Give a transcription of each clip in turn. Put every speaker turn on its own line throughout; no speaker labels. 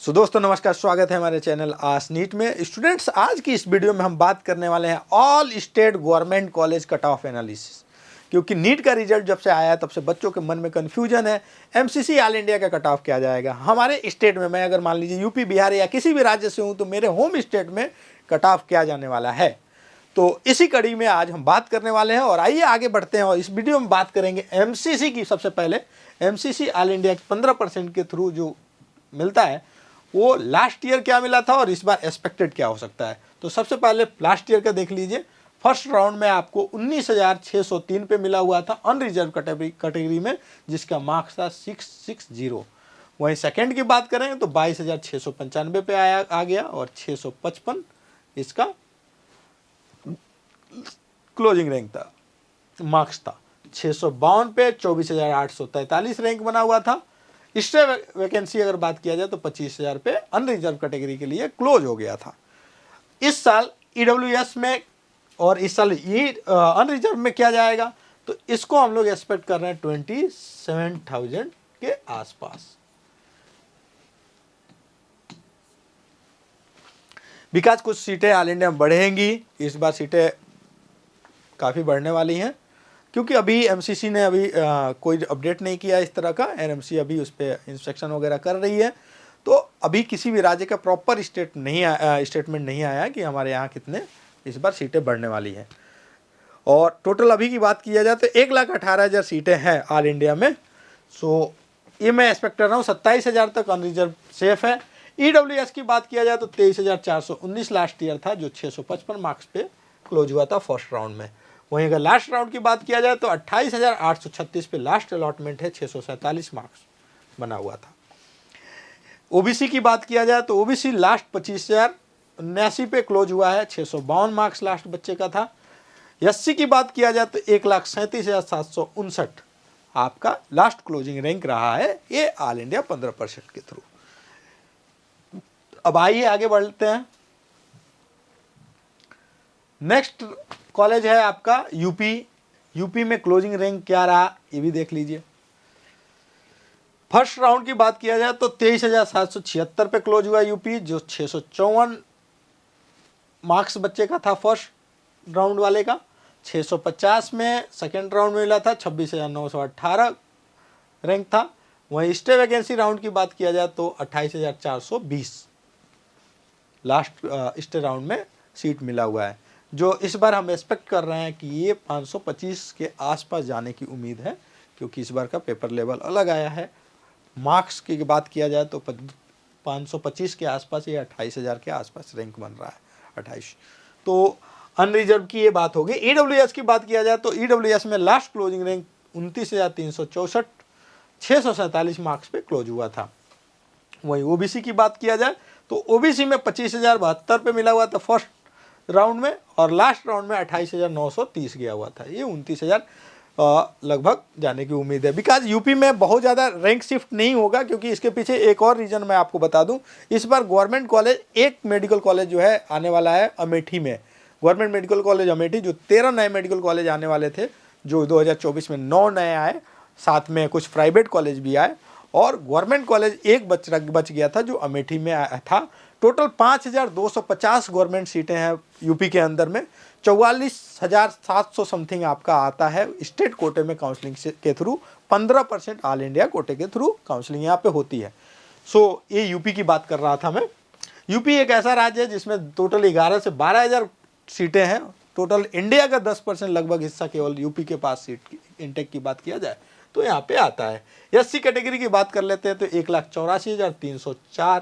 सो दोस्तों नमस्कार, स्वागत है हमारे चैनल आस नीट में। स्टूडेंट्स, आज की इस वीडियो में हम बात करने वाले हैं all state government college cut off analysis. क्योंकि नीट का रिजल्ट जब से आया है तब से बच्चों के मन में कन्फ्यूजन है, एमसीसी ऑल इंडिया का कट ऑफ क्या जाएगा। हमारे स्टेट में, मैं अगर मान लीजिए यूपी बिहार या किसी भी राज्य से हूँ, तो मेरे होम स्टेट में कट ऑफ क्या जाने वाला है। तो इसी कड़ी में आज हम बात करने वाले हैं। और आइए आगे बढ़ते हैं और इस वीडियो में बात करेंगे एमसीसी की। सबसे पहले एमसीसी ऑल इंडिया 15% के थ्रू जो मिलता है वो लास्ट ईयर क्या मिला था और इस बार एक्सपेक्टेड क्या हो सकता है। तो सबसे पहले लास्ट ईयर का देख लीजिए। फर्स्ट राउंड में आपको 19,603 पे मिला हुआ था अनरिजर्व कैटेगरी में, जिसका मार्क्स था 660। वहीं सेकंड की बात करें तो 22,695 पे आ गया और 655 इसका क्लोजिंग रैंक था, मार्क्स था। 652 पे 24,843 रैंक बना हुआ था। स्टे वैकेंसी अगर बात किया जाए तो 25,000 पे अनरिजर्व कैटेगरी के लिए क्लोज हो गया था। इस साल ईडब्ल्यूएस में और इस साल अनरिजर्व में क्या जाएगा, तो इसको हम लोग एक्सपेक्ट कर रहे हैं 27,000 के आसपास। बिकॉज कुछ सीटें ऑल इंडिया में बढ़ेंगी, इस बार सीटें काफ़ी बढ़ने वाली हैं। क्योंकि अभी एमसीसी ने अभी कोई अपडेट नहीं किया इस तरह का, एनएमसी अभी उस पर इंस्पेक्शन वगैरह कर रही है। तो अभी किसी भी राज्य का प्रॉपर स्टेटमेंट नहीं आया कि हमारे यहाँ कितने इस बार सीटें बढ़ने वाली हैं। और टोटल अभी की बात किया जाए तो 1,18,000 सीटें हैं ऑल इंडिया में। सो ये मैं एक्सपेक्ट कर रहा हूँ 27,000 तक अनरिजर्व सेफ है। ईडब्ल्यूएस की बात किया जाए तो 23,419 लास्ट ईयर था, जो 655 मार्क्स पे क्लोज हुआ था फर्स्ट राउंड में। वहीं अगर लास्ट राउंड की बात किया जाए तो 28,836 पे लास्ट अलॉटमेंट है, 647 मार्क्स बना हुआ था। ओबीसी की बात किया जाए तो ओबीसी लास्ट 25,079 पे क्लोज हुआ है, 652 मार्क्स लास्ट बच्चे का था। एससी की बात किया जाए तो 1,37,759 आपका लास्ट क्लोजिंग रैंक रहा है, ये ऑल इंडिया 15% के थ्रू। अब आइए आगे बढ़ते हैं। नेक्स्ट कॉलेज है आपका यूपी। यूपी में क्लोजिंग रैंक क्या रहा ये भी देख लीजिए। फर्स्ट राउंड की बात किया जाए तो 23,776 पे क्लोज हुआ यूपी, जो 654 मार्क्स बच्चे का था फर्स्ट राउंड वाले का। 650 में सेकेंड राउंड में मिला था, 26,918 रैंक था। वहीं स्टे वैकेंसी राउंड की बात किया जाए तो 28,420 लास्ट स्टे राउंड में सीट मिला हुआ है, जो इस बार हम एक्सपेक्ट कर रहे हैं कि ये 525 के आसपास जाने की उम्मीद है। क्योंकि इस बार का पेपर लेवल अलग आया है। मार्क्स की बात किया जाए तो 525 के आसपास, ये 28,000 के आसपास रैंक बन रहा है, 28। तो अनरिजर्व की ये बात होगी। ईडब्ल्यूएस की बात किया जाए तो ईडब्ल्यूएस में लास्ट क्लोजिंग रैंक 29,364, 647 मार्क्स पे क्लोज हुआ था। वहीं ओबीसी की बात किया जाए तो ओबीसी में 25,072 पे मिला हुआ था फर्स्ट राउंड में, और लास्ट राउंड में 28,930 गया हुआ था। ये 29,000 लगभग जाने की उम्मीद है। बिकॉज यूपी में बहुत ज़्यादा रैंक शिफ्ट नहीं होगा, क्योंकि इसके पीछे एक और रीज़न मैं आपको बता दूं। इस बार गवर्नमेंट कॉलेज, एक मेडिकल कॉलेज जो है आने वाला है अमेठी में, गवर्नमेंट मेडिकल कॉलेज अमेठी। जो 13 नए मेडिकल कॉलेज आने वाले थे, जो 2024 में 9 नए आए, साथ में कुछ प्राइवेट कॉलेज भी आए, और गवर्नमेंट कॉलेज एक बच गया था जो अमेठी में आया था। टोटल 5,250 गवर्नमेंट सीटें हैं यूपी के अंदर में। 44,700 समथिंग आपका आता है स्टेट कोटे में काउंसलिंग के थ्रू। 15% ऑल इंडिया कोटे के थ्रू काउंसलिंग यहाँ पे होती है। सो ये यूपी की बात कर रहा था मैं। यूपी एक ऐसा राज्य है जिसमें टोटल 11 से 12,000 सीटें हैं। टोटल इंडिया का 10% लगभग हिस्सा केवल यूपी के पास सीट इंटेक की बात किया जाए तो यहाँ पे आता है। एससी कैटेगरी की बात कर लेते हैं तो 1,84,304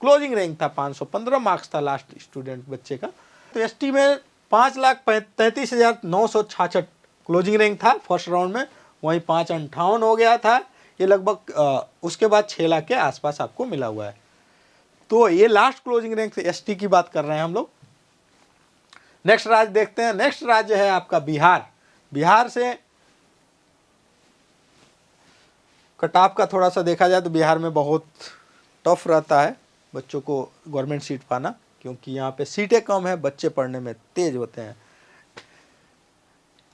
क्लोजिंग रैंक था, 515 मार्क्स था लास्ट स्टूडेंट बच्चे का। तो एसटी में 5,33,966 क्लोजिंग रैंक था फर्स्ट राउंड में। वहीं 558 हो गया था, ये लगभग उसके बाद 6 लाख के आसपास आपको मिला हुआ है। तो ये लास्ट क्लोजिंग रैंक से एसटी की बात कर रहे हैं हम लोग। नेक्स्ट राज्य देखते हैं। नेक्स्ट राज्य है आपका बिहार। बिहार से कट ऑफ का थोड़ा सा देखा जाए तो बिहार में बहुत टफ रहता है बच्चों को गवर्नमेंट सीट पाना, क्योंकि यहाँ पे सीटें कम है, बच्चे पढ़ने में तेज होते हैं।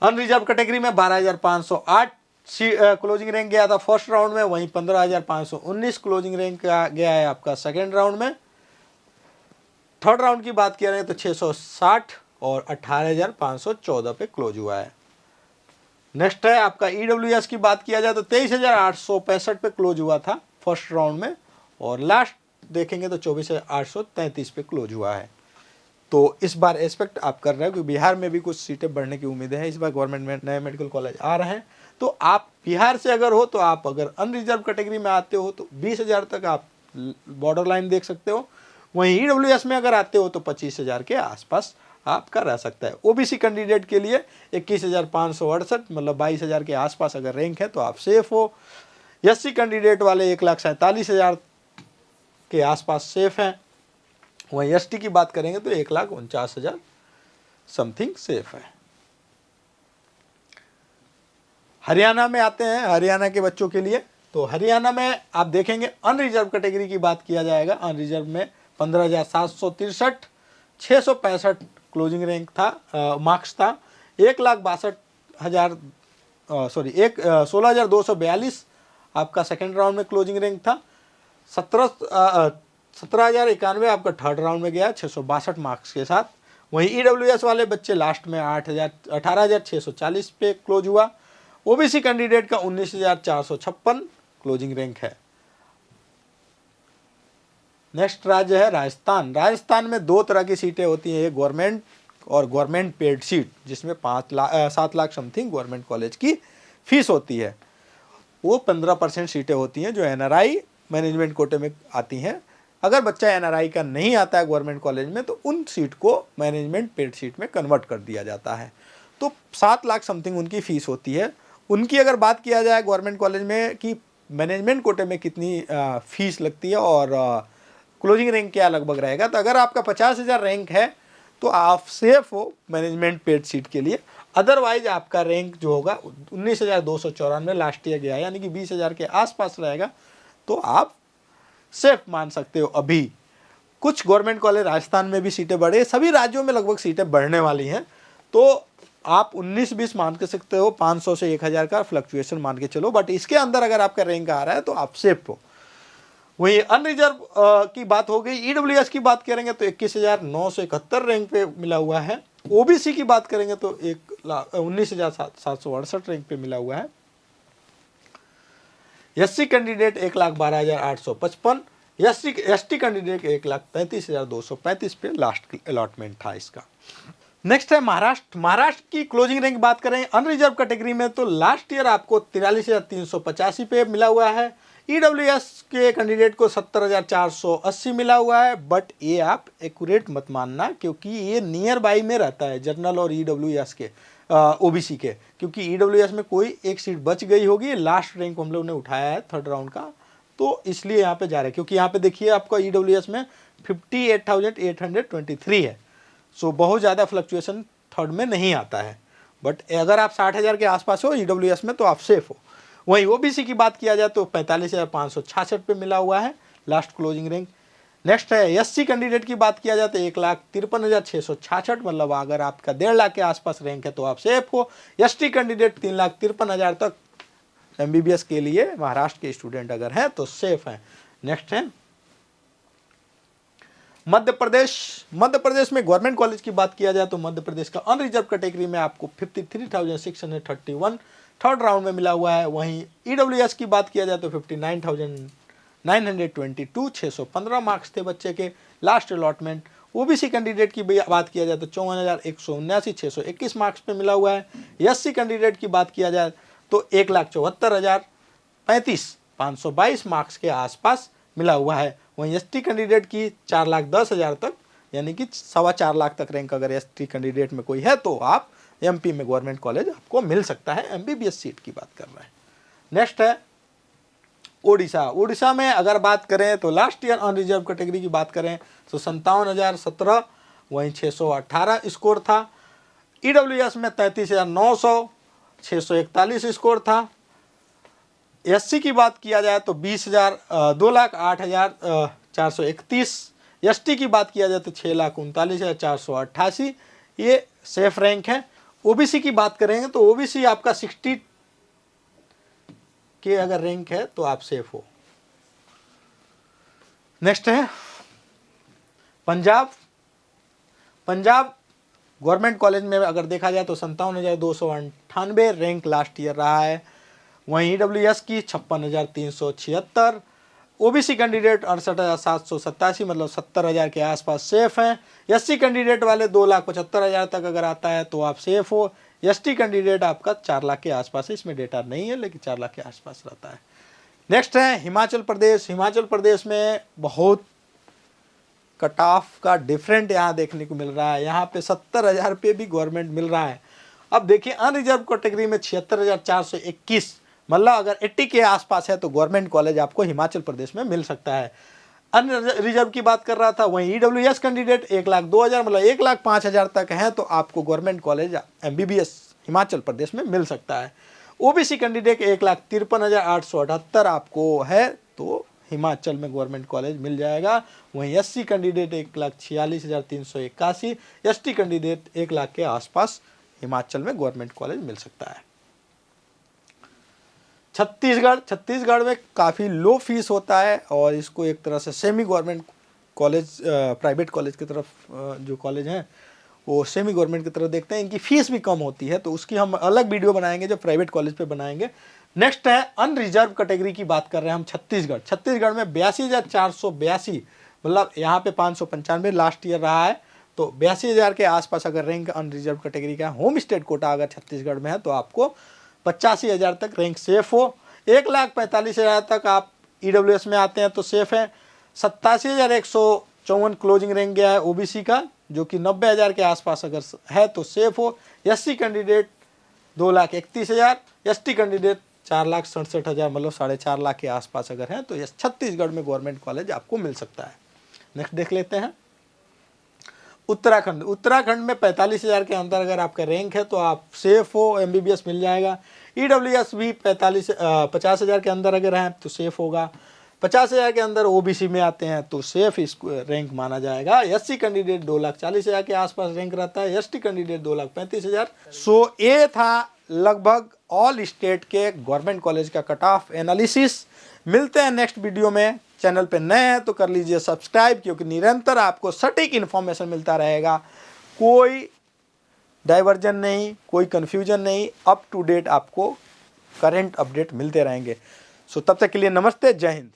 अनरिजर्व कैटेगरी में 12,508 क्लोजिंग रैंक गया था फर्स्ट राउंड में, वहीं 15,519 क्लोजिंग रैंक गया है आपका सेकेंड राउंड में। थर्ड राउंड की बात करें तो 660 और 18,514 पे क्लोज हुआ है। नेक्स्ट है आपका ईडब्ल्यूएस की बात किया जाए तो 23,865 पे क्लोज हुआ था फर्स्ट राउंड में, और लास्ट देखेंगे तो 24,833 पे क्लोज हुआ है। तो इस बार एक्सपेक्ट आप कर रहे हैं कि बिहार में भी कुछ सीटें बढ़ने की उम्मीदें हैं। इस बार गवर्नमेंट में नए मेडिकल कॉलेज आ रहे हैं, तो आप बिहार से अगर हो तो आप अगर अनरिजर्व कैटेगरी में आते हो तो 20,000 तक आप बॉर्डर लाइन देख सकते हो। वहीं ईडब्ल्यूएस में अगर आते हो तो 25,000 के आसपास आपका रह सकता है। ओबीसी कैंडिडेट के लिए 21,568 मतलब 22,000 के आसपास अगर रैंक है तो आप सेफ हो। एससी कैंडिडेट वाले 1,47,000 के आसपास सेफ हैं। वहीं एसटी की बात करेंगे तो 1,49,000 समथिंग सेफ है। हरियाणा में आते हैं, हरियाणा के बच्चों के लिए तो हरियाणा में आप देखेंगे अनरिजर्व कैटेगरी की बात किया जाएगा। अनरिजर्व में 15,763, 665 क्लोजिंग रैंक था, मार्क्स था। 16,242 आपका सेकेंड राउंड में क्लोजिंग रैंक था। 17,091 आपका थर्ड राउंड में गया 662 मार्क्स के साथ। वहीं ईडब्ल्यूएस वाले बच्चे लास्ट में 18,640 पे क्लोज हुआ। ओबीसी कैंडिडेट का 19,456 क्लोजिंग रैंक है। नेक्स्ट राज्य है राजस्थान। राजस्थान में दो तरह की सीटें होती हैं, एक गवर्नमेंट और गवर्नमेंट पेड सीट, जिसमें 7 लाख समथिंग गवर्नमेंट कॉलेज की फीस होती है। वो 15% सीटें होती हैं जो एनआरआई मैनेजमेंट कोटे में आती हैं। अगर बच्चा एनआरआई का नहीं आता है गवर्नमेंट कॉलेज में तो उन सीट को मैनेजमेंट पेड सीट में कन्वर्ट कर दिया जाता है। तो 7 लाख समथिंग उनकी फ़ीस होती है। उनकी अगर बात किया जाए गवर्नमेंट कॉलेज में कि मैनेजमेंट कोटे में कितनी फ़ीस लगती है और क्लोजिंग रैंक क्या लगभग रहेगा, तो अगर आपका 50,000 रैंक है तो आप सेफ हो मैनेजमेंट पेड सीट के लिए। अदरवाइज आपका रैंक जो होगा 19,294 लास्ट ईयर गया, यानी कि 20,000 के आसपास रहेगा, तो आप सेफ मान सकते हो। अभी कुछ गवर्नमेंट कॉलेज राजस्थान में भी सीटें बढ़े, सभी राज्यों में लगभग सीटें बढ़ने वाली हैं, तो आप 19-20 मान के सकते हो, 500 से 1,000 का फ्लक्चुएशन मान के चलो, बट इसके अंदर अगर आपका रैंक आ रहा है तो आप सेफ हो। वहीं अनरिजर्व की बात हो गई। ईडब्ल्यूएस की बात करेंगे तो 21,971 रैंक पे मिला हुआ है। ओबीसी की बात करेंगे तो 19,768 रैंक पे मिला हुआ है। एससी कैंडिडेट 1,12,855, एसटी कैंडिडेट 1,33,235 पे लास्ट अलॉटमेंट था इसका। नेक्स्ट है महाराष्ट्र। महाराष्ट्र की क्लोजिंग रैंक बात करें अनरिजर्व कैटेगरी में तो लास्ट ईयर आपको 43,385 पे मिला हुआ है। ईडब्ल्यूएस के कैंडिडेट को 70,480 मिला हुआ है, बट ये आप एक्यूरेट मत मानना क्योंकि ये नियर बाई में रहता है जनरल और ईडब्ल्यूएस के ओबीसी के, क्योंकि ईडब्ल्यूएस में कोई एक सीट बच गई होगी। लास्ट रैंक हम लोग ने उठाया है थर्ड राउंड का, तो इसलिए यहाँ पे जा रहे हैं। क्योंकि यहाँ पे देखिए आपका ईडब्ल्यूएस में 58,823 है, सो बहुत ज़्यादा फ्लक्चुएशन थर्ड में नहीं आता है। बट अगर आप 60,000 के आसपास हो ईडब्ल्यूएस में तो आप सेफ हो। वहीं ओबीसी की बात किया जाए तो 45,566 पे मिला हुआ है लास्ट क्लोजिंग रैंक। नेक्स्ट है एससी कैंडिडेट की बात किया जाए तो 1,53,666, मतलब अगर आपका 1.5 लाख के आसपास रैंक है तो आप सेफ हो। एसटी कैंडिडेट 3,53,000 तक एमबीबीएस के लिए महाराष्ट्र के स्टूडेंट अगर हैं तो सेफ हैं। नेक्स्ट है मध्य प्रदेश। मध्य प्रदेश में गवर्नमेंट कॉलेज की बात किया जाए तो मध्य प्रदेश का अनरिजर्व कैटेगरी में आपको 53,631 थर्ड राउंड में मिला हुआ है। वहीं ईडब्ल्यूएस की बात किया जाए तो 59,922, 615 मार्क्स थे बच्चे के लास्ट अलॉटमेंट। ओबीसी कैंडिडेट की बात किया जाए तो 54,179, 621 मार्क्स पे मिला हुआ है। एससी कैंडिडेट की बात किया जाए तो 1,74,035, 522 मार्क्स के आसपास मिला हुआ है। वहीं एसटी कैंडिडेट की 4,10,000 तक, यानी कि 4.25 लाख तक रैंक अगर एसटी कैंडिडेट में कोई है तो आप एमपी में गवर्नमेंट कॉलेज आपको मिल सकता है। एमबीबीएस सीट की बात कर रहे हैं। नेक्स्ट है ओडिशा। ओडिशा में अगर बात करें तो लास्ट ईयर अनरिजर्व कैटेगरी की बात करें तो 57,017, वहीं 618 स्कोर था। ईडब्ल्यूएस में 33,900, 641 स्कोर था। एससी की बात किया जाए तो 2,08,431। एसटी की बात किया जाए तो 6,39,488। ये सेफ रैंक है। ओबीसी की बात करेंगे तो ओबीसी आपका 60 के अगर रैंक है तो आप सेफ हो। नेक्स्ट है पंजाब। पंजाब गवर्नमेंट कॉलेज में अगर देखा जाए तो 57,298 रैंक लास्ट ईयर रहा है। वहीं EWS की 56,376, ओबीसी कैंडिडेट 68,787, मतलब 70,000 के आसपास सेफ हैं। SC कैंडिडेट वाले 2,75,000 तक अगर आता है तो आप सेफ हो। ST कैंडिडेट आपका 4 लाख के आसपास है, इसमें डेटा नहीं है लेकिन 4 लाख के आसपास रहता है। नेक्स्ट है हिमाचल प्रदेश। हिमाचल प्रदेश में बहुत कट ऑफ का डिफरेंट यहाँ देखने को मिल रहा है। यहाँ पे 70,000 रुपये भी गवर्नमेंट मिल रहा है। अब देखिए अनरिजर्व कैटेगरी में 76,421, मतलब अगर 80 के आसपास है तो गवर्नमेंट कॉलेज आपको हिमाचल प्रदेश में मिल सकता है। अनरिजर्व की बात कर रहा था, वहीं EWS कैंडिडेट 1,02,000, मतलब 1,05,000 तक है तो आपको government college MBBS Himachal Pradesh में मिल सकता है। ओबीसी कैंडिडेट 1,53,878 आपको है तो हिमाचल में गवर्नमेंट कॉलेज मिल जाएगा। वहीं SC candidate 1,46,381, ST candidate 1 lakh के आसपास हिमाचल में गवर्नमेंट कॉलेज मिल सकता है। छत्तीसगढ़ में काफ़ी लो फीस होता है और इसको एक तरह से semi government college, private college की तरफ जो कॉलेज हैं वो सेमी गवर्नमेंट की तरफ देखते हैं। इनकी फीस भी कम होती है तो उसकी हम अलग वीडियो बनाएंगे जो प्राइवेट कॉलेज पे बनाएंगे। नेक्स्ट है अनरिजर्व कैटेगरी की बात कर रहे हैं हम छत्तीसगढ़ में 82,482, मतलब यहाँ पे 595 लास्ट ईयर रहा है तो 82,000 के आसपास अगर रैंक अनरिजर्व कैटेगरी का होम स्टेट कोटा अगर छत्तीसगढ़ में है तो आपको 85,000 तक रैंक सेफ हो। 1,45,000 तक आप EWS में आते हैं तो सेफ है। 87,154 क्लोजिंग रैंक गया है ओबीसी का, जो कि 90,000 के आसपास अगर है तो सेफ हो। SC कैंडिडेट 2,31,000, ST कैंडिडेट 4,67,000, मतलब 4.5 लाख के आसपास अगर है तो छत्तीसगढ़ में गवर्नमेंट कॉलेज आपको मिल सकता है। नेक्स्ट देख लेते हैं उत्तराखंड में 45,000 के अंदर अगर आपका रैंक है तो आप सेफ हो, MBBS मिल जाएगा। EWS भी 50,000 के अंदर अगर हैं तो सेफ होगा। 50,000 के अंदर OBC में आते हैं तो सेफ इसको रैंक माना जाएगा। SC कैंडिडेट 2,40,000 के आसपास रैंक रहता है। ST candidate 2,35,000। सो ये था लगभग ऑल स्टेट के गवर्नमेंट कॉलेज का कट ऑफ एनालिसिस। मिलते हैं नेक्स्ट वीडियो में। चैनल पे नए हैं तो कर लीजिए सब्सक्राइब, क्योंकि निरंतर आपको सटीक इन्फॉर्मेशन मिलता रहेगा। कोई डाइवर्जन नहीं, कोई कन्फ्यूजन नहीं, अप टू डेट आपको करंट अपडेट मिलते रहेंगे। सो तब तक के लिए नमस्ते, जय हिंद।